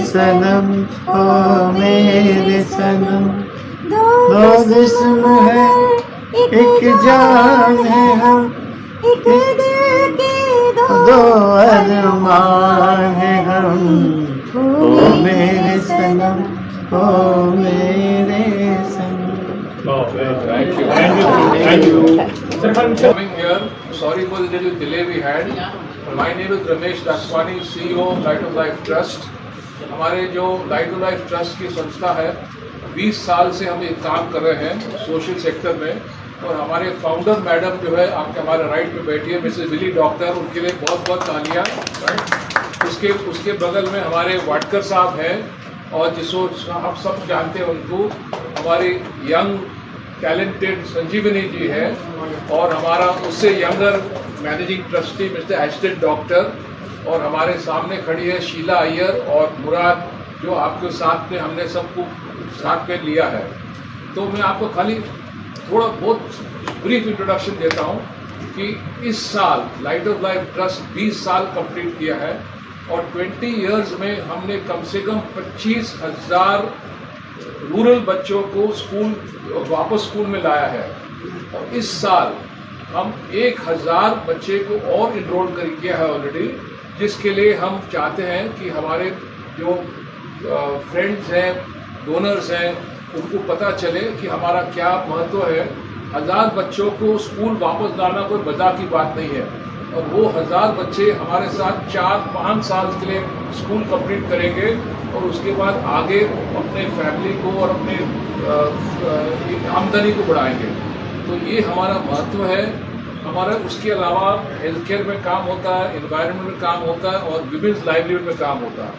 सनम ओ मेरे सनम, दो जिस्म है एक जान है हम, एक दिल के दो अरमान है हम, ओ मेरे सनम ओ मेरे सनम। Thank you. Thank you. Coming here, sorry for the little delay we had. My name is Ramesh Daswani, CEO of Light of Life Trust. हमारे जो Light of Life Trust की संस्था है, 20 साल से हम ये काम कर रहे हैं सोशल सेक्टर में, और हमारे फाउंडर मैडम जो है आपके हमारे राइट पे बैठी है, मिसेस विली डॉक्टर, उनके लिए बहुत बहुत तालियां। राइट, उसके बगल में हमारे वाडकर साहब हैं, और जिसको आप सब जानते हैं उनको, हमारी यंग टैलेंटेड संजीवनी जी है, और हमारा उससे यंगर मैनेजिंग ट्रस्टी मिस्टर एस्टेड डॉक्टर, और हमारे सामने खड़ी है शीला अय्यर और मुराद, जो आपके साथ में हमने सबको साथ में लिया है। तो मैं आपको खाली थोड़ा बहुत ब्रीफ इंट्रोडक्शन देता हूँ कि इस साल लाइट ऑफ लाइफ ट्रस्ट 20 साल कंप्लीट किया है, और 20 इयर्स में हमने कम से कम 25,000 रूरल बच्चों को वापस स्कूल में लाया है, और इस साल हम 1,000 बच्चे को और इनरोल कर किया है ऑलरेडी, जिसके लिए हम चाहते हैं कि हमारे जो फ्रेंड्स हैं, डोनर्स हैं, उनको पता चले कि हमारा क्या महत्व है। 1,000 बच्चों को स्कूल वापस लाना कोई मजाक की बात नहीं है, और वो 1,000 बच्चे हमारे साथ 4-5 साल के लिए स्कूल कंप्लीट करेंगे, और उसके बाद आगे अपने फैमिली को और अपने आमदनी को बढ़ाएंगे। तो ये हमारा महत्व है हमारा। उसके अलावा हेल्थ केयर में काम होता है, एनवायरनमेंट में काम होता है, और विमेंस लाइवलीहुड में काम होता है।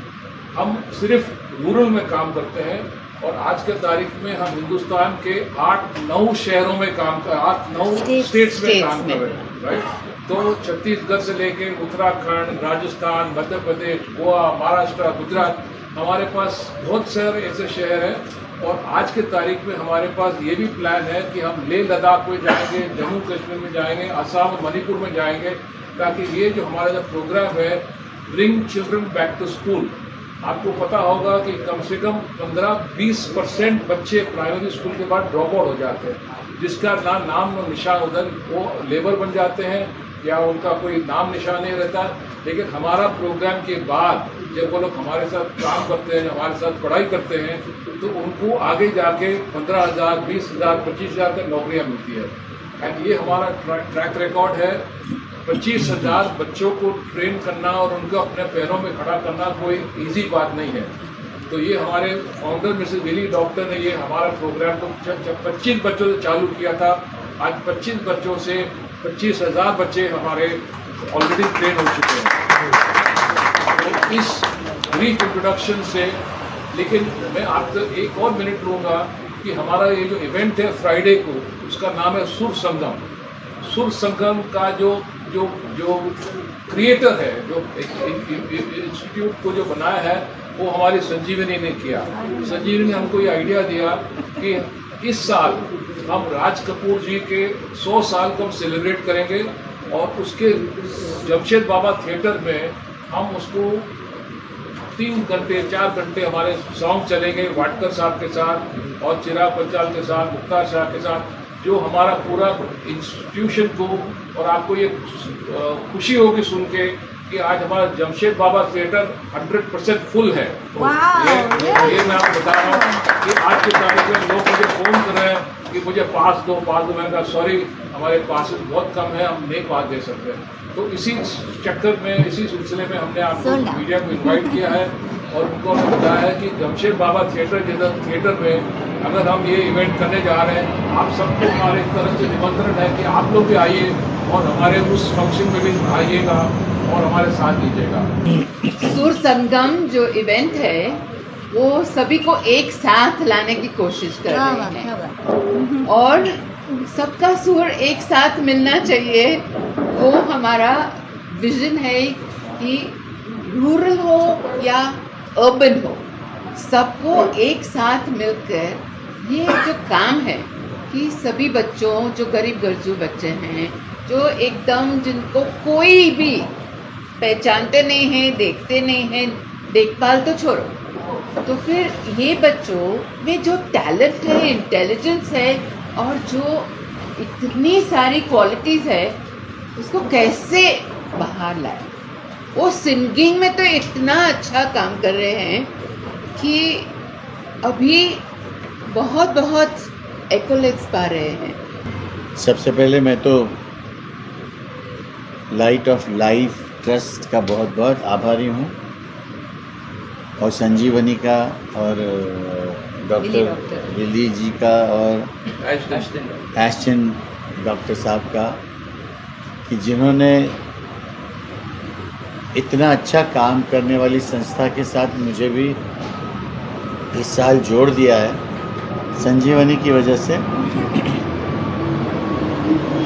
हम सिर्फ रूरल में काम करते हैं, और आज के तारीख में हम हिंदुस्तान के 8-9 शहरों में 8-9 स्टेट्स में काम कर रहे हैं। राइट, तो छत्तीसगढ़ से लेके उत्तराखंड, राजस्थान, मध्य प्रदेश, गोवा, महाराष्ट्र, गुजरात, हमारे पास बहुत सारे ऐसे शहर हैं। और आज के तारीख में हमारे पास ये भी प्लान है कि हम लेह लद्दाख में जाएंगे, जम्मू कश्मीर में जाएंगे, असम और मणिपुर में जाएंगे, ताकि ये जो हमारा जो प्रोग्राम है bring children back to school, आपको पता होगा कि कम से कम 15-20% बच्चे प्राइमरी स्कूल के बाद ड्रॉप आउट हो जाते हैं, जिसका ना नाम और निशान उधर, वो लेबर बन जाते हैं या उनका कोई नाम निशान नहीं रहता। लेकिन हमारा प्रोग्राम के बाद जब वो लोग हमारे साथ काम करते हैं, हमारे साथ पढ़ाई करते हैं, तो उनको आगे जाके 15,000, 20,000, 25,000 तक नौकरियाँ मिलती है। एंड ये हमारा ट्रैक रिकॉर्ड है। 25,000 बच्चों को ट्रेन करना और उनको अपने पैरों में खड़ा करना कोई इजी बात नहीं है। तो ये हमारे फाउंडर मिसेस विली डॉक्टर ने ये हमारा प्रोग्राम को 25 बच्चों से चालू किया था। आज 25 बच्चों से 25,000 बच्चे हमारे ऑलरेडी ट्रेन हो चुके हैं। तो इस ब्रीफ इंट्रोडक्शन से, लेकिन मैं आपसे एक और मिनट लूँगा कि हमारा ये जो इवेंट है फ्राइडे को, उसका नाम है सुर संगम। सुर संगम का जो क्रिएटर है, जो इंस्टीट्यूट को जो बनाया है, वो हमारी संजीवनी ने किया। संजीवनी ने हमको ये आइडिया दिया कि इस साल हम राज कपूर जी के 100 साल को हम सेलिब्रेट करेंगे, और उसके जमशेद बाबा थिएटर में हम उसको 3 घंटे 4 घंटे हमारे सॉन्ग चलेंगे वाडकर साहब के साथ और चिराग पंचाल के साथ, मुख्तार शाह के साथ, जो हमारा पूरा इंस्टीट्यूशन को, और आपको ये खुशी होगी सुन के कि आज हमारा जमशेद बाबा थिएटर 100% फुल है। ये मैं आपको बता रहा हूँ कि आज के तारीख में लोग मुझे फ़ोन कर रहे हैं कि मुझे पास दो। मैंने कहा सॉरी, हमारे पास बहुत कम है, हम नहीं पास दे सकते। तो इसी चक्कर में, इसी सिलसिले में हमने आपको मीडिया को इन्वाइट किया है, और उनको हमें बताया है कि जमशेद बाबा थिएटर में अगर हम ये इवेंट करने जा रहे हैं, आप सबको हमारे तरफ से निमंत्रण है कि आप लोग भी आइए और हमारे उस फंक्शन में भी आइएगा और हमारे साथ दीजिएगा। सुर संगम जो इवेंट है वो सभी को एक साथ लाने की कोशिश कर रहे हैं, और सबका सुर एक साथ मिलना चाहिए। वो हमारा विजन है कि रूरल हो या अर्बन हो, सबको एक साथ मिलकर ये जो काम है कि सभी बच्चों, जो गरीब गरजू बच्चे हैं, जो एकदम जिनको कोई भी पहचानते नहीं हैं, देखते नहीं हैं, देखभाल तो छोड़ो, तो फिर ये बच्चों में जो टैलेंट है, इंटेलिजेंस है और जो इतनी सारी क्वालिटीज़ है, उसको कैसे बाहर लाए। वो सिंगिंग में तो इतना अच्छा काम कर रहे हैं कि अभी बहुत बहुत एक्कोलेट्स पा रहे हैं। सबसे पहले मैं तो लाइट ऑफ लाइफ ट्रस्ट का बहुत बहुत आभारी हूँ, और संजीवनी का, और डॉक्टर लिली जी का, और एस्टन डॉक्टर साहब का, कि जिन्होंने इतना अच्छा काम करने वाली संस्था के साथ मुझे भी इस साल जोड़ दिया है संजीवनी की वजह से।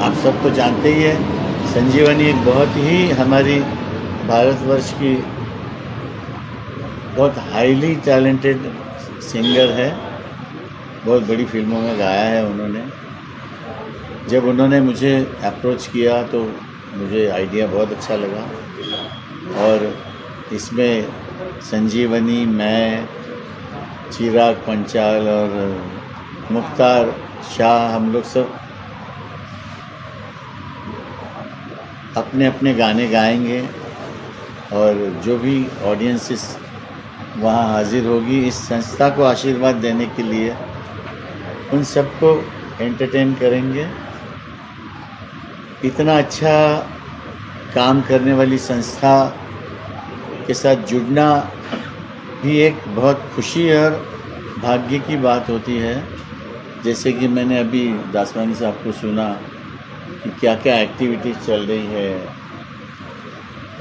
आप सब तो जानते ही है, संजीवनी एक बहुत ही हमारी भारतवर्ष की बहुत हाईली टैलेंटेड सिंगर है, बहुत बड़ी फिल्मों में गाया है उन्होंने। जब उन्होंने मुझे अप्रोच किया तो मुझे आइडिया बहुत अच्छा लगा, और इसमें संजीवनी, मैं, चिराग पंचाल और मुख्तार शाह, हम लोग सब अपने अपने गाने गाएंगे, और जो भी ऑडियंसेस वहाँ हाजिर होगी इस संस्था को आशीर्वाद देने के लिए, उन सबको एंटरटेन करेंगे। इतना अच्छा काम करने वाली संस्था के साथ जुड़ना भी एक बहुत खुशी और भाग्य की बात होती है। जैसे कि मैंने अभी दासवानी साहब को सुना कि क्या क्या एक्टिविटीज़ चल रही है,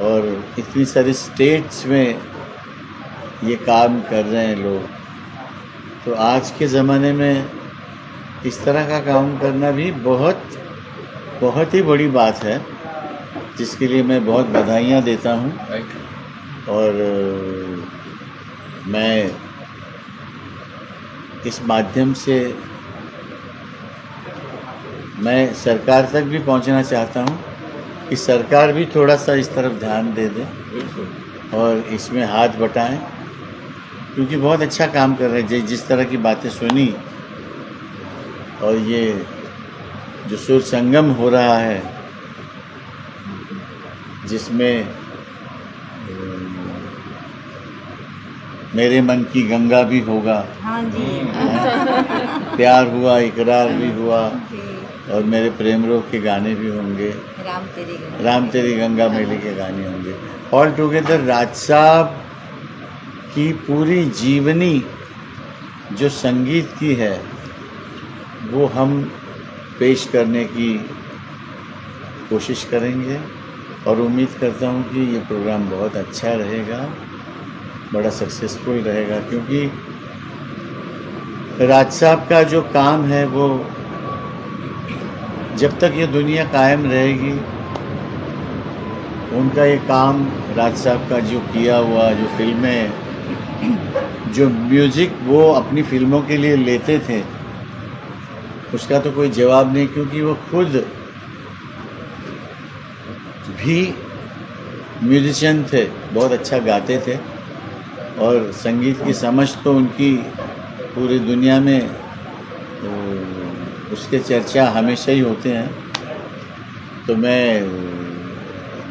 और इतनी सारी स्टेट्स में ये काम कर रहे हैं लोग। तो आज के ज़माने में इस तरह का काम करना भी बहुत बहुत ही बड़ी बात है, जिसके लिए मैं बहुत बधाइयाँ देता हूँ। और मैं इस माध्यम से मैं सरकार तक भी पहुँचना चाहता हूँ कि सरकार भी थोड़ा सा इस तरफ ध्यान दे दे और इसमें हाथ बटाएं, क्योंकि बहुत अच्छा काम कर रहे हैं। जिस तरह की बातें सुनी, और ये जो सुर संगम हो रहा है, जिसमें मेरे मन की गंगा भी होगा, हाँ जी, प्यार हुआ, इकरार भी हुआ, जी, और मेरे प्रेम रोग के गाने भी होंगे, राम तेरी गंगा मैली के गाने होंगे। ऑल टुगेदर राज साहब की पूरी जीवनी जो संगीत की है, वो हम पेश करने की कोशिश करेंगे, और उम्मीद करता हूँ कि ये प्रोग्राम बहुत अच्छा रहेगा, बड़ा सक्सेसफुल रहेगा। क्योंकि राज साहब का जो काम है वो जब तक ये दुनिया कायम रहेगी, उनका ये काम, राज साहब का जो किया हुआ, जो फिल्में, जो म्यूज़िक वो अपनी फिल्मों के लिए लेते थे, उसका तो कोई जवाब नहीं, क्योंकि वो खुद भी म्यूजिशियन थे, बहुत अच्छा गाते थे, और संगीत की समझ तो उनकी पूरी दुनिया में उसके चर्चा हमेशा ही होते हैं। तो मैं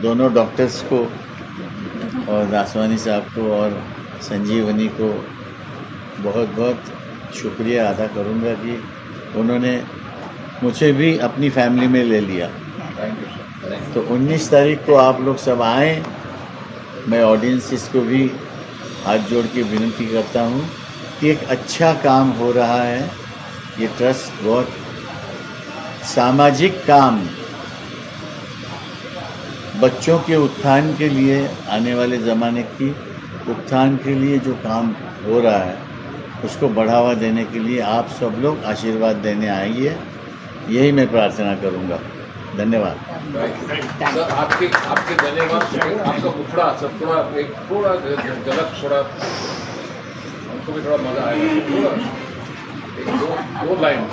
दोनों डॉक्टर्स को और दासवानी साहब को और संजीवनी को बहुत बहुत शुक्रिया अदा करूंगा कि उन्होंने मुझे भी अपनी फैमिली में ले लिया। तो 19 तारीख को आप लोग सब आएँ। मैं ऑडियंसेस को भी हाथ जोड़ के विनती करता हूँ कि एक अच्छा काम हो रहा है। ये ट्रस्ट बहुत सामाजिक काम, बच्चों के उत्थान के लिए, आने वाले ज़माने की उत्थान के लिए जो काम हो रहा है, उसको बढ़ावा देने के लिए आप सब लोग आशीर्वाद देने आइए, यही मैं प्रार्थना करूँगा। धन्यवाद। सर, आपके धन्यवाद। आपका मुखड़ा सब थोड़ा गलत, थोड़ा हमको भी थोड़ा मजा आएगा। थोड़ा एक दो लाइन।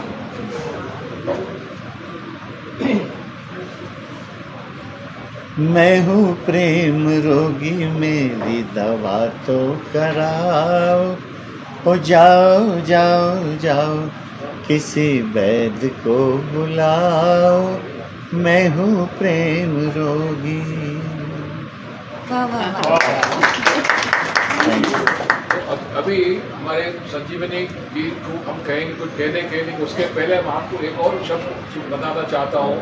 मैं हूँ प्रेम रोगी, मेरी दवा तो कराओ। ओ जाओ जाओ जाओ किसी वैद्य को बुलाओ, मैं हूँ प्रेम रोगी। वाह वाह वाह। Thank you. अभी हमारे संजीवनी जी को हम कहेंगे कुछ कहने उसके पहले मैं आपको एक और शब्द बताना चाहता हूँ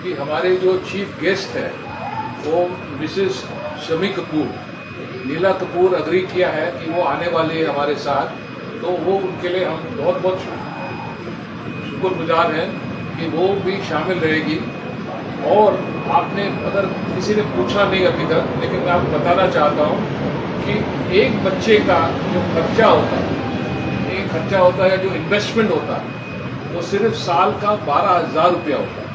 कि हमारे जो चीफ गेस्ट है वो मिसेस शमी कपूर, नीला कपूर अग्री किया है कि वो आने वाले हैं हमारे साथ, तो वो उनके लिए हम बहुत बहुत शुक्रगुजार हैं कि वो भी शामिल रहेगी। और आपने अगर किसी ने पूछा नहीं अभी तक, लेकिन मैं आपको बताना चाहता हूँ कि एक बच्चे का जो खर्चा होता है, जो इन्वेस्टमेंट होता है, वो सिर्फ साल का 12,000 रुपया होता है।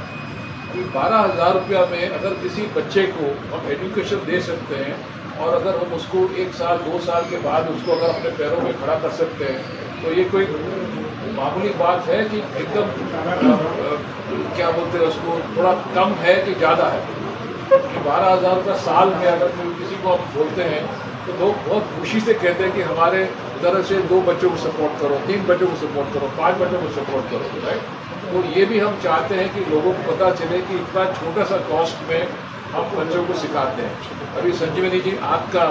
12,000 रुपया में अगर किसी बच्चे को हम एजुकेशन दे सकते हैं और अगर हम उसको 1 साल 2 साल के बाद उसको अगर अपने पैरों में खड़ा कर सकते हैं, तो ये कोई मामूली बात है कि एकदम क्या बोलते हैं उसको, थोड़ा कम है कि ज़्यादा है। कि 12,000 रुपये साल में अगर किसी को हम बोलते हैं तो लोग बहुत खुशी से कहते हैं कि हमारे तरफ से 2 बच्चों को सपोर्ट करो, 3 बच्चों को सपोर्ट करो, 5 बच्चों को सपोर्ट करो, राइट। तो ये भी हम चाहते हैं कि लोगों को पता चले कि इतना छोटा सा कॉस्ट में हम बच्चों को सिखाते हैं। अभी संजीवनी जी आपका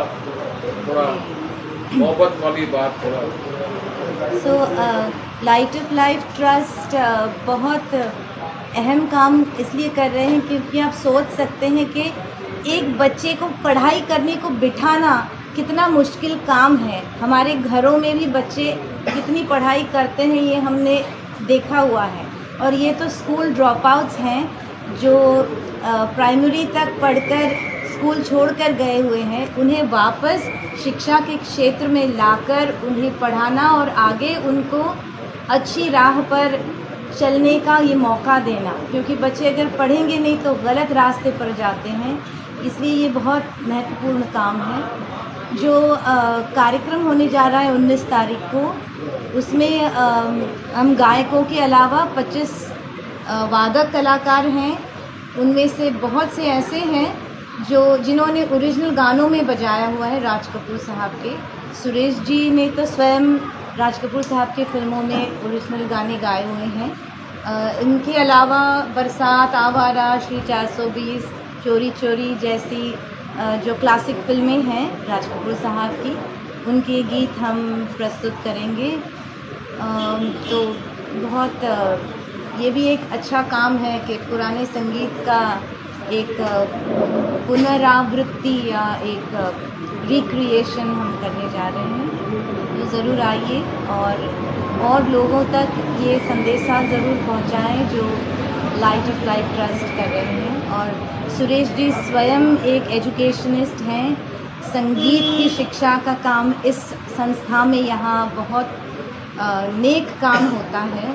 थोड़ा मोहब्बत वाली बात थोड़ा। सो लाइट ऑफ लाइफ ट्रस्ट बहुत अहम काम इसलिए कर रहे हैं क्योंकि आप सोच सकते हैं कि एक बच्चे को पढ़ाई करने को बिठाना कितना मुश्किल काम है। हमारे घरों में भी बच्चे कितनी पढ़ाई करते हैं ये हमने देखा हुआ है। और ये तो स्कूल ड्रॉप आउट्स हैं जो प्राइमरी तक पढ़कर स्कूल छोड़कर गए हुए हैं, उन्हें वापस शिक्षा के क्षेत्र में लाकर उन्हें पढ़ाना और आगे उनको अच्छी राह पर चलने का ये मौका देना, क्योंकि बच्चे अगर पढ़ेंगे नहीं तो गलत रास्ते पर जाते हैं। इसलिए ये बहुत महत्वपूर्ण काम है। जो कार्यक्रम होने जा रहा है 19 तारीख को, उसमें हम गायकों के अलावा 25 वादक कलाकार हैं। उनमें से बहुत से ऐसे हैं जिन्होंने ओरिजिनल गानों में बजाया हुआ है राज कपूर साहब के। सुरेश जी ने तो स्वयं राज कपूर साहब के फिल्मों में ओरिजिनल गाने गाए हुए हैं। इनके अलावा बरसात, आवारा, श्री 420, चोरी चोरी जैसी जो क्लासिक फिल्में हैं राज कपूर साहब की, उनके गीत हम प्रस्तुत करेंगे। तो बहुत ये भी एक अच्छा काम है कि पुराने संगीत का एक पुनरावृत्ति या एक रिक्रिएशन हम करने जा रहे हैं। तो ज़रूर आइए और लोगों तक ये संदेशा ज़रूर पहुंचाएं जो लाइट ऑफ लाइफ ट्रस्ट कर रहे हैं। और सुरेश जी स्वयं एक एजुकेशनिस्ट हैं। संगीत की शिक्षा का काम इस संस्था में यहाँ बहुत नेक काम होता है।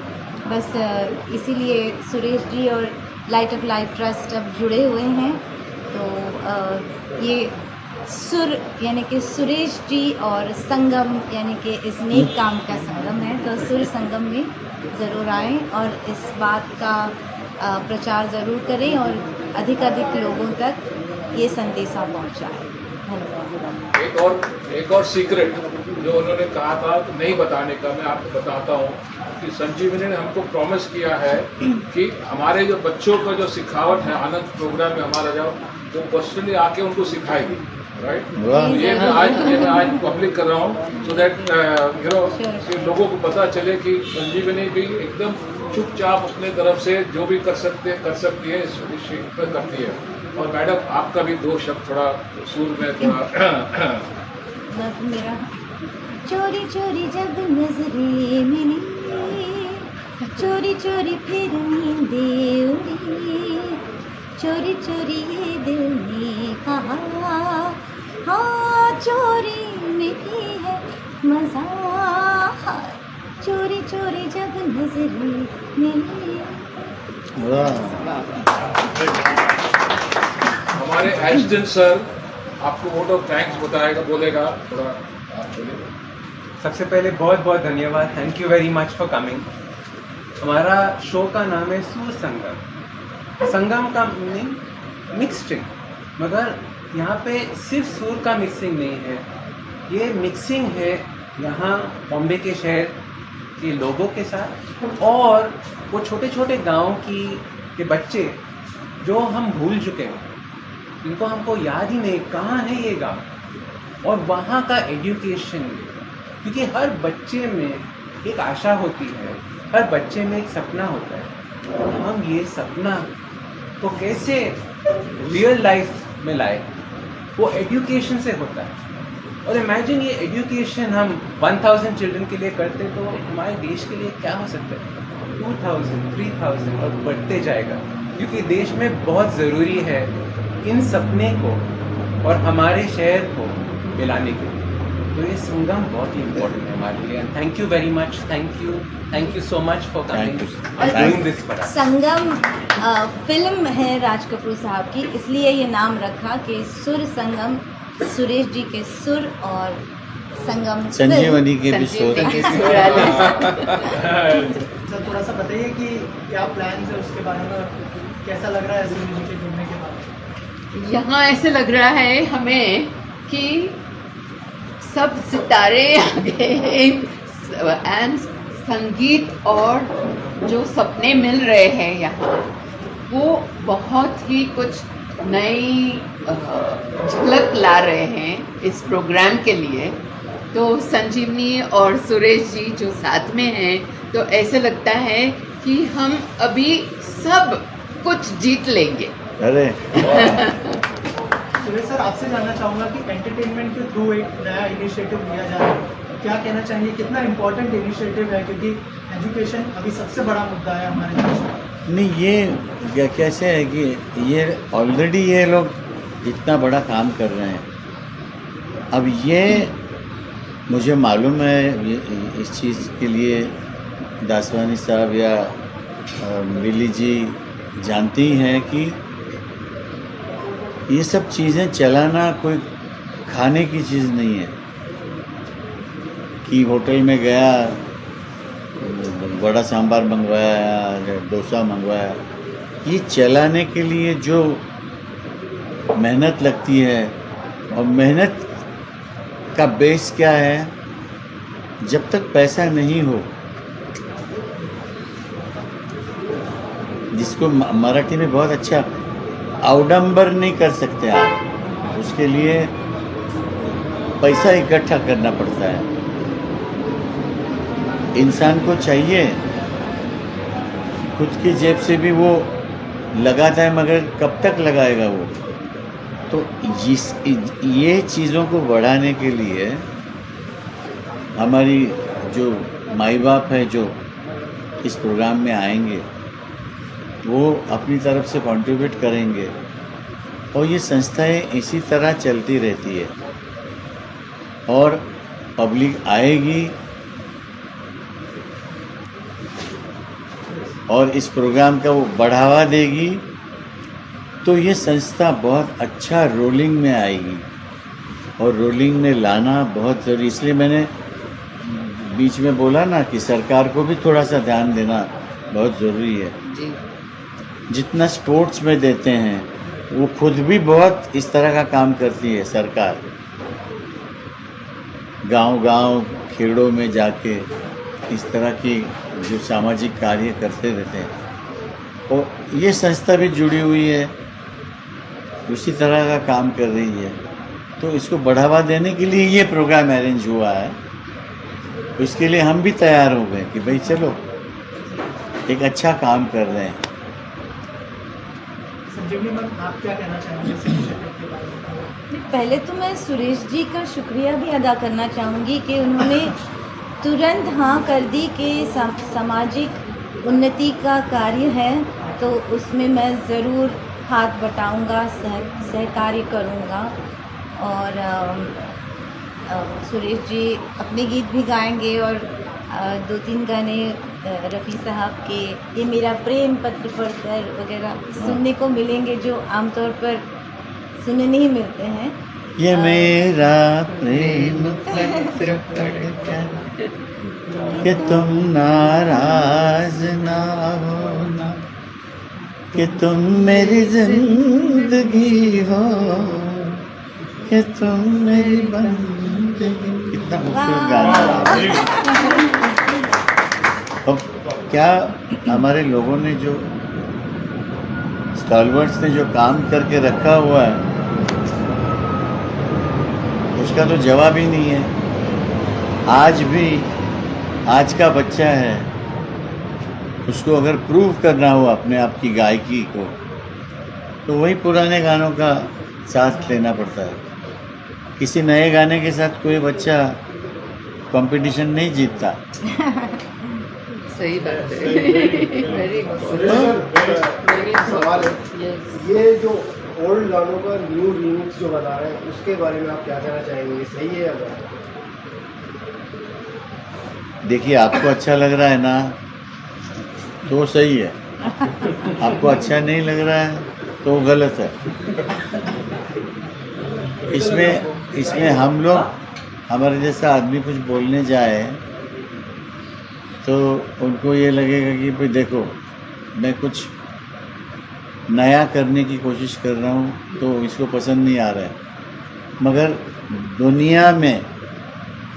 बस इसीलिए सुरेश जी और लाइट ऑफ लाइफ ट्रस्ट अब जुड़े हुए हैं। तो ये सुर यानी कि सुरेश जी और संगम यानी कि इस नेक काम का संगम है। तो सुर संगम में ज़रूर आएं और इस बात का प्रचार ज़रूर करें और अधिक लोगों तक ये संदेशा पहुंचाएं। धन्यवाद। एक और सीक्रेट जो उन्होंने कहा था कि नहीं बताने का, मैं आपको बताता हूँ कि संजीवनी ने हमको प्रॉमिस किया है कि हमारे जो बच्चों का जो सिखावट है आनंद प्रोग्राम में हमारा जो पर्सनली आके उनको सिखाएगी, राइट। ये मैं आज पब्लिक कर रहा हूँ सो दैट कि लोगों को पता चले कि संजीवनी भी एकदम चुपचाप अपने तरफ से जो भी कर सकती है इस क्षेत्र में करती है। और मैडम आपका भी 2 शब्द थोड़ा सुर में थोड़ा मेरा चोरी चोरी जब नजरें मिली, चोरी चोरी फिर नींदें उड़ी, चोरी चोरी ये दिल ने कहा, हाँ चोरी में भी है मजा, चोरी चोरी जब नजरें मिली। हमारे एसिस्टेंट सर आपको वोट ऑफ थैंक्स बोलेगा थोड़ा आप बोलिए। सबसे पहले बहुत बहुत धन्यवाद, thank you very much for coming. हमारा शो का नाम है सुर संगम। संगम का मीनिंग मिक्सचिंग, मगर यहाँ पे सिर्फ सुर का मिक्सिंग नहीं है, ये मिक्सिंग है यहाँ बॉम्बे के शहर के लोगों के साथ, और वो छोटे छोटे गाँव के बच्चे जो हम भूल चुके हैं, इनको हमको याद ही नहीं कहाँ है ये गाँव, और वहाँ का एजुकेशन, क्योंकि हर बच्चे में एक आशा होती है, हर बच्चे में एक सपना होता है, और हम ये सपना को कैसे रियल लाइफ में लाए, वो एजुकेशन से होता है। और इमेजिन ये एजुकेशन हम 1000 चिल्ड्रन के लिए करते तो हमारे देश के लिए क्या हो सकता है, 2000, 3000 और बढ़ते जाएगा, क्योंकि देश में बहुत ज़रूरी है इन सपने को और हमारे शहर को मिलाने के लिए। तो ये संगम बहुत ही इम्पोर्टेंट है हमारे लिए। Thank you very much, thank you so much for coming doing this for us. Sangam film है राज कपूर साहब की, इसलिए ये नाम रखा कि सुर संगम, सुरेश जी के सुर और संगम संजीवनी के भी शोध। सर थोड़ा सा बताइए कि क्या प्लान है उसके बारे में, कैसा लग रहा है सुरेश जी के जुड़ने के बाद? यहाँ ऐसे लग रहा है हमें कि सब सितारे आ गए एंड संगीत और जो सपने मिल रहे हैं यहाँ, वो बहुत ही कुछ नई झलक ला रहे हैं इस प्रोग्राम के लिए। तो संजीवनी और सुरेश जी जो साथ में हैं, तो ऐसे लगता है कि हम अभी सब कुछ जीत लेंगे। अरे सुरेश सर, आपसे जानना चाहूँगा कि एंटरटेनमेंट के थ्रू एक नया इनिशिएटिव लिया जा रहा है, क्या कहना चाहेंगे, कितना इम्पोर्टेंट इनिशिएटिव है, क्योंकि एजुकेशन अभी सबसे बड़ा मुद्दा है हमारे देश में। नहीं, ये कैसे है कि ये ऑलरेडी ये लोग इतना बड़ा काम कर रहे हैं। अब ये मुझे मालूम है इस चीज़ के लिए दासवानी साहब या मिली जी जानती हैं कि ये सब चीज़ें चलाना कोई खाने की चीज़ नहीं है कि होटल में गया, बड़ा सांभर मंगवाया या डोसा मंगवाया। ये चलाने के लिए जो मेहनत लगती है, और मेहनत का बेस क्या है, जब तक पैसा नहीं हो, जिसको मराठी में बहुत अच्छा आउडंबर नहीं कर सकते आप, उसके लिए पैसा इकट्ठा करना पड़ता है। इंसान को चाहिए खुद की जेब से भी वो लगाता है, मगर कब तक लगाएगा वो। तो ये चीज़ों को बढ़ाने के लिए हमारी जो माई बाप है जो इस प्रोग्राम में आएंगे, वो अपनी तरफ से कंट्रीब्यूट करेंगे, और ये संस्थाएं इसी तरह चलती रहती है, और पब्लिक आएगी और इस प्रोग्राम का वो बढ़ावा देगी, तो ये संस्था बहुत अच्छा रोलिंग में आएगी, और रोलिंग में लाना बहुत ज़रूरी। इसलिए मैंने बीच में बोला ना कि सरकार को भी थोड़ा सा ध्यान देना बहुत ज़रूरी है। जी। जितना स्पोर्ट्स में देते हैं, वो खुद भी बहुत इस तरह का काम करती है सरकार, गांव-गांव खेड़ों में जाके इस तरह की जो सामाजिक कार्य करते रहते हैं, और ये संस्था भी जुड़ी हुई है, उसी तरह का काम कर रही है। तो इसको बढ़ावा देने के लिए ये प्रोग्राम अरेंज हुआ है। तो इसके लिए हम भी तैयार हो गए कि भाई चलो एक अच्छा काम कर रहे हैं। संजीवनी मैम, आप क्या कहना चाहेंगे इस इनिशिएटिव के बारे में? पहले तो मैं सुरेश जी का शुक्रिया भी अदा करना चाहूँगी कि उन्होंने तुरंत हाँ कर दी कि सामाजिक उन्नति का कार्य है, तो उसमें मैं ज़रूर हाथ बटाऊँगा, सहकार्य करूँगा। और सुरेश जी अपने गीत भी गाएंगे, और 2-3 गाने रफ़ी साहब के ये मेरा प्रेम पत्र पढ़कर वगैरह सुनने को मिलेंगे, जो आमतौर पर सुनने नहीं मिलते हैं। ये मेरा प्रेम पत्र पढ़कर कि तुम नाराज ना होना, कि तुम मेरी जिंदगी हो, कि तुम मेरी बंदगी। कितना खूबसूरत गाना है। अब क्या हमारे लोगों ने जो स्टॉलवर्ड्स ने जो काम करके रखा हुआ है उसका तो जवाब ही नहीं है। आज भी आज का बच्चा है, उसको अगर प्रूव करना हो अपने आप की गायकी को तो वही पुराने गानों का साथ लेना पड़ता है। किसी नए गाने के साथ कोई बच्चा कंपटीशन नहीं जीतता। सही बात है। Very good. सवाल है, ये जो ओल्ड गानों का न्यू रीमिक्स जो बता रहे हैं उसके बारे में आप क्या कहना चाहेंगे, सही है या गलत? देखिए, आपको अच्छा लग रहा है ना तो सही है, आपको अच्छा नहीं लग रहा है तो गलत है। इसमें हम लोग, हमारे जैसा आदमी कुछ बोलने जाए तो उनको ये लगेगा कि भाई देखो मैं कुछ नया करने की कोशिश कर रहा हूँ तो इसको पसंद नहीं आ रहा है। मगर दुनिया में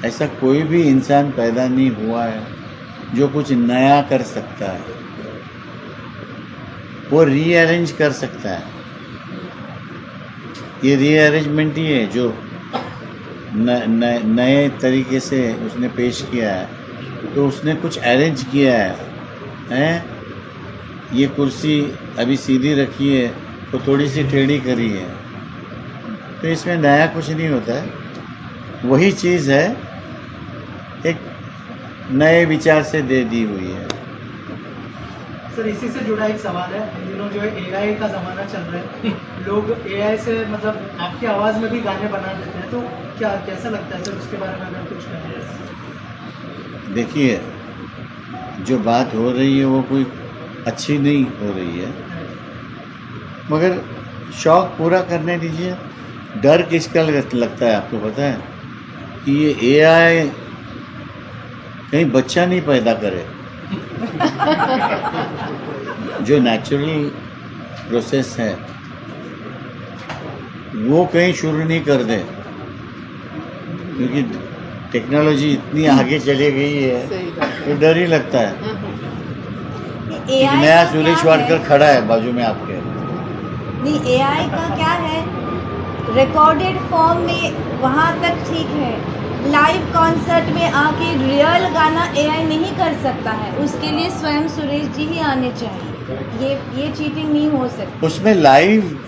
ऐसा कोई भी इंसान पैदा नहीं हुआ है जो कुछ नया कर सकता है, वो रीअरेंज कर सकता है। ये रीअरेंजमेंट ही है जो नए तरीके से उसने पेश किया है। तो उसने कुछ अरेंज किया है, ये कुर्सी अभी सीधी रखी है तो थोड़ी सी टेढ़ी करी है, तो इसमें नया कुछ नहीं होता है। वही चीज़ है एक नए विचार से दे दी हुई है। सर इसी से जुड़ा एक सवाल है, इन दिनों जो है AI का ज़माना चल रहा है, लोग AI से मतलब आपकी आवाज़ में भी गाने बना देते हैं, तो क्या कैसा लगता है सर उसके बारे में अगर कुछ कहें? देखिए, जो बात हो रही है वो कोई अच्छी नहीं हो रही है, मगर शौक़ पूरा करने दीजिए। डर किसका लगता है आपको पता है कि ये AI कहीं बच्चा नहीं पैदा करे। जो नेचुरल प्रोसेस है वो कहीं शुरू नहीं कर दे, क्योंकि टेक्नोलॉजी इतनी आगे चली गई है तो डर ही लगता है। एक नया सुरेश वाडकर खड़ा है बाजू में आपके। नहीं, AI का क्या है, रिकॉर्डेड फॉर्म में वहाँ तक ठीक है, लाइव कॉन्सर्ट में आके रियल गाना AI नहीं कर सकता है, उसके लिए स्वयं सुरेश जी ही आने चाहिए। ये चीटिंग नहीं हो सकती। उसमें लाइव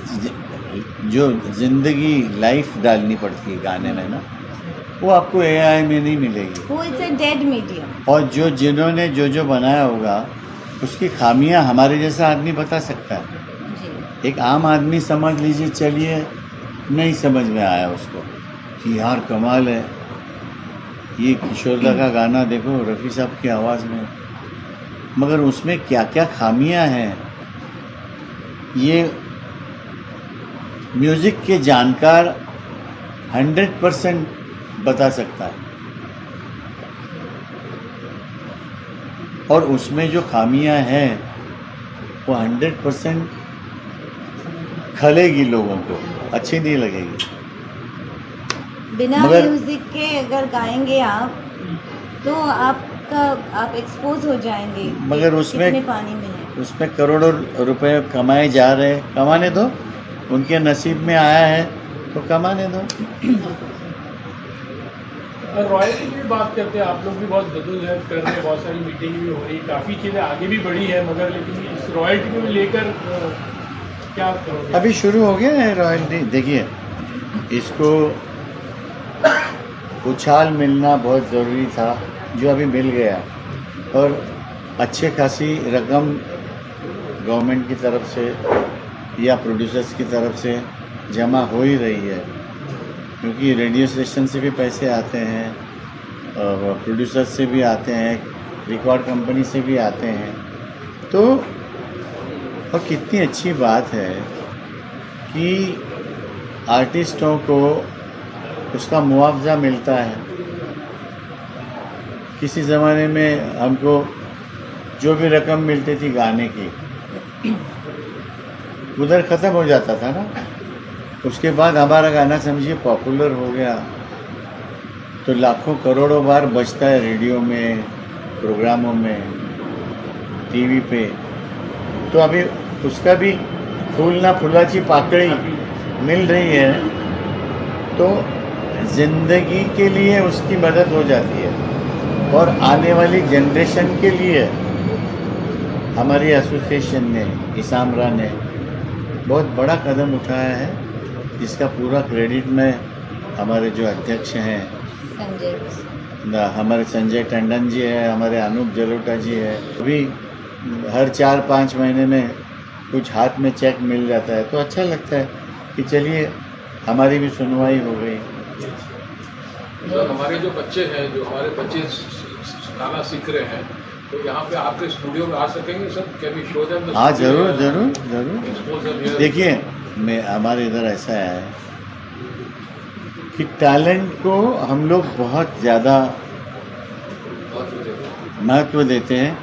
जो जिंदगी लाइफ डालनी पड़ती है गाने में ना, वो आपको AI में नहीं मिलेगी। वो इट्स अ डेड मीडियम। और जिन्होंने जो बनाया होगा उसकी खामियां हमारे जैसा आदमी बता सकता है। एक आम आदमी समझ लीजिए, चलिए नहीं समझ में आया उसको कि यार कमाल है, ये किशोरदा का गाना देखो रफ़ी साहब की आवाज़ में, मगर उसमें क्या क्या खामियां हैं ये म्यूज़िक के जानकार 100% बता सकता है। और उसमें जो खामियां हैं वो 100% खलेगी, लोगों को अच्छी नहीं लगेगी। बिना म्यूजिक के अगर गाएंगे आप तो आप एक्सपोज हो जाएंगे। मगर उसमें पानी में है, उसमें करोड़ों रुपए कमाए जा रहे हैं, कमाने दो, उनके नसीब में आया है तो कमाने दो। रॉयल्टी की बात करते हैं, आप लोग भी बहुत जद्दोजहद कर रहे हैं, बहुत सारी मीटिंग भी हो रही, काफ़ी चीज़ें आगे भी बढ़ी है, मगर लेकिन इस रॉयल्टी को लेकर क्या करोगे? अभी शुरू हो गया है रॉयल्टी। देखिए, इसको उछाल मिलना बहुत ज़रूरी था, जो अभी मिल गया, और अच्छे खासी रकम गवर्नमेंट की तरफ से या प्रोड्यूसर्स की तरफ से जमा हो ही रही है, क्योंकि रेडियो स्टेशन से भी पैसे आते हैं, प्रोड्यूसर्स से भी आते हैं, रिकॉर्ड कंपनी से भी आते हैं। तो और कितनी अच्छी बात है कि आर्टिस्टों को उसका मुआवजा मिलता है। किसी ज़माने में हमको जो भी रकम मिलती थी गाने की, उधर ख़त्म हो जाता था ना, उसके बाद हमारा गाना समझिए पॉपुलर हो गया तो लाखों करोड़ों बार बजता है रेडियो में, प्रोग्रामों में, टीवी पे। तो अभी उसका भी फूलना फुलाची पाकड़ी मिल रही है, तो ज़िंदगी के लिए उसकी मदद हो जाती है। और आने वाली जनरेशन के लिए हमारी एसोसिएशन ने, इसामरा ने बहुत बड़ा कदम उठाया है, जिसका पूरा क्रेडिट मैं हमारे जो अध्यक्ष हैं हमारे संजय टंडन जी है, हमारे अनूप जलोटा जी है। अभी हर 4-5 महीने में कुछ हाथ में चेक मिल जाता है, तो अच्छा लगता है कि चलिए हमारी भी सुनवाई हो गई। सर, हमारे जो बच्चे हैं, जो हमारे बच्चे गाना सीख रहे हैं, तो यहाँ पे आपके स्टूडियो में आ सकेंगे sir? Can we show them? हाँ, ज़रूर ज़रूर ज़रूर। देखिए, मैं हमारे इधर ऐसा है कि टैलेंट को हम लोग बहुत ज़्यादा महत्व देते हैं,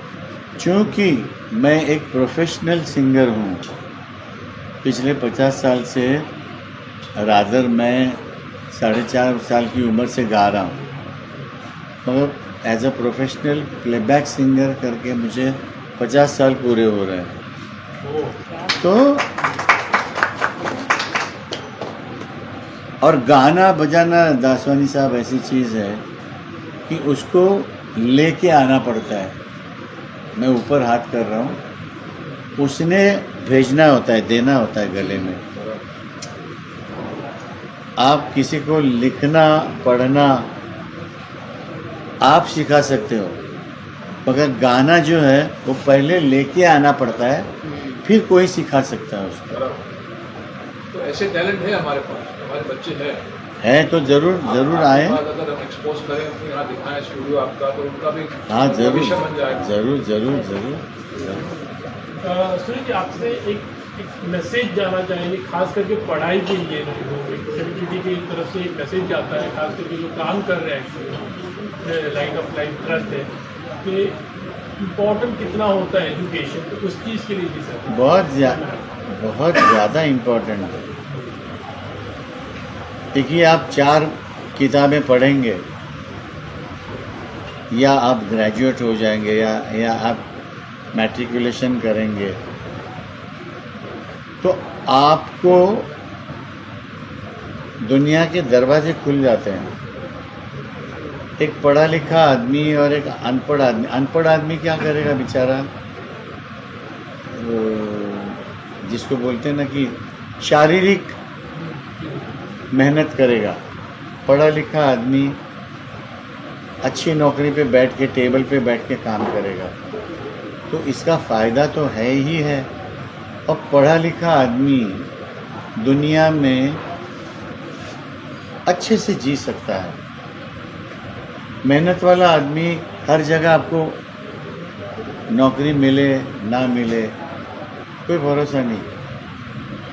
क्योंकि मैं एक प्रोफेशनल सिंगर हूँ। पिछले 50 साल से रादर मैं 4.5 साल की उम्र से गा रहा हूँ, मगर as a professional playback singer करके मुझे 50 साल पूरे हो रहे हैं। तो और गाना बजाना दासवानी साहब ऐसी चीज़ है कि उसको लेके आना पड़ता है। मैं ऊपर हाथ कर रहा हूँ, उसने भेजना होता है, देना होता है गले में। आप किसी को लिखना पढ़ना आप सिखा सकते हो, मगर गाना जो है वो पहले लेके आना पड़ता है, फिर कोई सिखा सकता है उसको। तो ऐसे टैलेंट है हमारे पास, हमारे बच्चे हैं तो ज़रूर ज़रूर आए। अगर हम एक्सपोज करें, अपने यहाँ दिखाएं स्टूडियो आपका, तो उनका भी हाँ, ज़रूर भविष्य बन जाएगा। ज़रूर ज़रूर ज़रूर। सुनील जी, आपसे एक मैसेज जाना चाहेंगे, खास करके पढ़ाई के लिए सेलिब्रिटी की तरफ से एक मैसेज जाता है, खास करके जो काम कर रहे हैं लाइट ऑफ लाइफ ट्रस्ट है, कि इम्पोर्टेंट कितना होता है एजुकेशन, तो उस चीज़ के लिए भी सर बहुत ज़्यादा इम्पोर्टेंट है। देखिए, आप 4 किताबें पढ़ेंगे या आप ग्रेजुएट हो जाएंगे या आप मैट्रिकुलेशन करेंगे, तो आपको दुनिया के दरवाजे खुल जाते हैं। एक पढ़ा लिखा आदमी और एक अनपढ़ आदमी क्या करेगा बेचारा? जिसको बोलते हैं ना कि शारीरिक मेहनत करेगा। पढ़ा लिखा आदमी अच्छी नौकरी पे बैठ के, टेबल पे बैठ के काम करेगा, तो इसका फ़ायदा तो है ही है। और पढ़ा लिखा आदमी दुनिया में अच्छे से जी सकता है। मेहनत वाला आदमी हर जगह आपको नौकरी मिले ना मिले कोई भरोसा नहीं।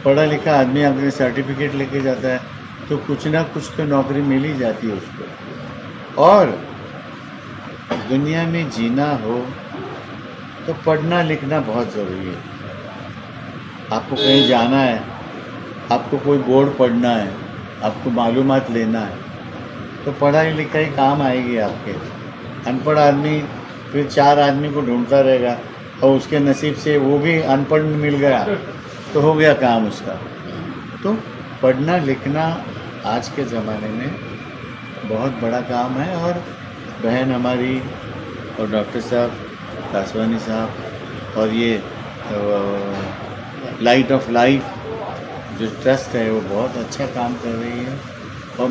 पढ़ा लिखा आदमी अपने सर्टिफिकेट लेके जाता है तो कुछ ना कुछ तो नौकरी मिल ही जाती है उसको। और दुनिया में जीना हो तो पढ़ना लिखना बहुत ज़रूरी है। आपको कहीं जाना है, आपको कोई बोर्ड पढ़ना है, आपको मालूमात लेना है, तो पढ़ाई लिखाई काम आएगी आपके। अनपढ़ आदमी फिर 4 आदमी को ढूंढता रहेगा और उसके नसीब से वो भी अनपढ़ मिल गया तो हो गया काम उसका। तो पढ़ना लिखना आज के ज़माने में बहुत बड़ा काम है। और बहन हमारी और डॉक्टर साहब, दासवानी साहब और ये लाइट ऑफ लाइफ जो ट्रस्ट है वो बहुत अच्छा काम कर रही है। और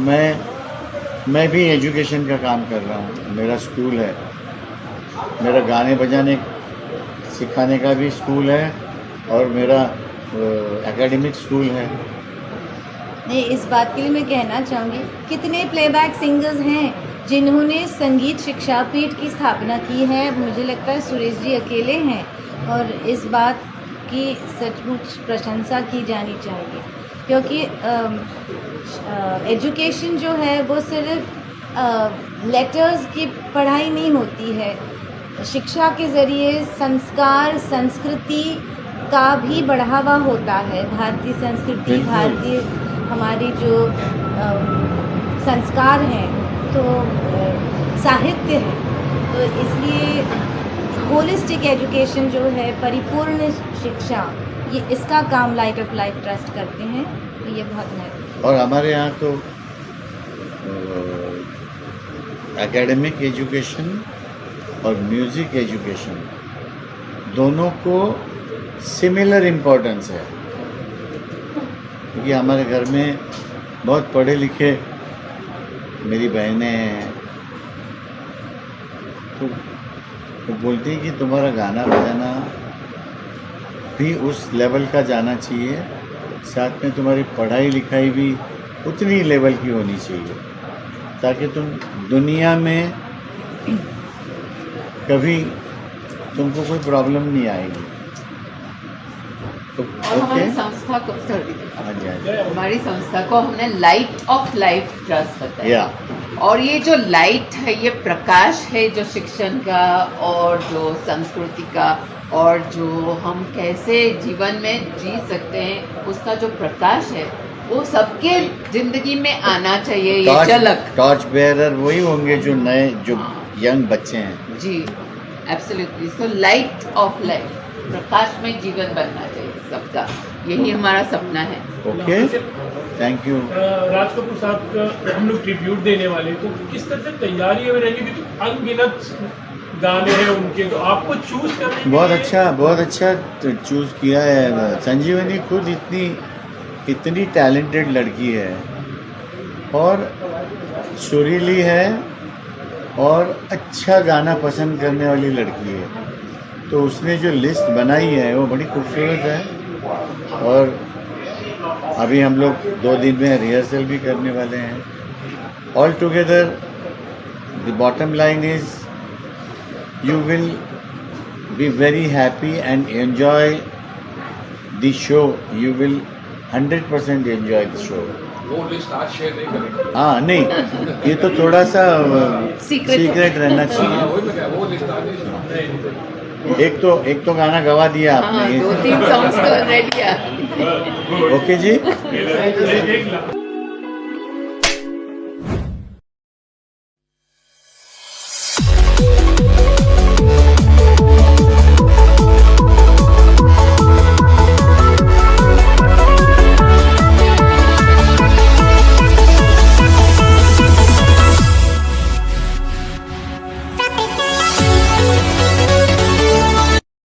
मैं भी एजुकेशन का काम कर रहा हूँ। मेरा स्कूल है, मेरा गाने बजाने सिखाने का भी स्कूल है और मेरा एकेडमिक स्कूल है। नहीं, इस बात के लिए मैं कहना चाहूँगी, कितने प्लेबैक सिंगर्स हैं जिन्होंने संगीत शिक्षा पीठ की स्थापना की है। मुझे लगता है सुरेश जी अकेले हैं और इस बात की सचमुच प्रशंसा की जानी चाहिए, क्योंकि एजुकेशन जो है वो सिर्फ लेटर्स की पढ़ाई नहीं होती है। शिक्षा के ज़रिए संस्कार संस्कृति का भी बढ़ावा होता है। भारतीय संस्कृति, भारतीय हमारी जो संस्कार हैं तो साहित्य है, तो इसलिए होलिस्टिक एजुकेशन जो है, परिपूर्ण शिक्षा, ये इसका काम लाइट ऑफ लाइफ ट्रस्ट करते हैं, तो ये बहुत महत्वपूर्ण। और हमारे यहाँ तो एकेडमिक एजुकेशन और म्यूज़िक एजुकेशन दोनों को सिमिलर इम्पोर्टेंस है, क्योंकि हमारे घर में बहुत पढ़े लिखे मेरी बहनें हैं, तो वो बोलती है कि तुम्हारा गाना बजाना भी उस लेवल का जाना चाहिए, साथ में तुम्हारी पढ़ाई लिखाई भी उतनी लेवल की होनी चाहिए, ताकि तुम दुनिया में कभी तुमको कोई प्रॉब्लम नहीं आएगी। तो और हमारी संस्था को हाँ जी, हमारी संस्था को हमने लाइट ऑफ लाइफ ट्रस्ट बताया। या और ये जो लाइट है, ये प्रकाश है जो शिक्षण का और जो संस्कृति का और जो हम कैसे जीवन में जी सकते हैं, उसका जो प्रकाश है वो सबके जिंदगी में आना चाहिए। ये झलक टॉर्च बेयरर वही होंगे जो नए जो यंग बच्चे हैं। जी, absolutely. So light of life, प्रकाश में जीवन बनना चाहिए सबका, यही हमारा सपना है। Okay, thank you. Raj Kapoor साहब का हम लोग ट्रिब्यूट देने वाले, तो किस तरह से तैयारी में रहेंगी? क्योंकि अनगिनत गाने हैं उनके, तो आपको चूज करने के बहुत लिए- अच्छा चूज़ किया है। संजीवनी खुद इतनी टैलेंटेड लड़की है और सुरीली है और अच्छा गाना पसंद करने वाली लड़की है, तो उसने जो लिस्ट बनाई है वो बड़ी खूबसूरत है। और अभी हम लोग 2 दिन में रिहर्सल भी करने वाले हैं। All together the bottom line is you will be very happy and enjoy the show. You will 100% enjoy the show. वो लिस्ट आज शेयर नहीं करेंगे। हाँ, नहीं, ये तो थोड़ा सा सीक्रेट रहना हाँ, चाहिए। वही मैं कह रहा हूँ, वो लिस्ट आज नहीं। एक तो गाना गवा दिया हाँ, आपने। 2-3 सॉन्ग्स तो रेडी है। ओके जी। एक लाख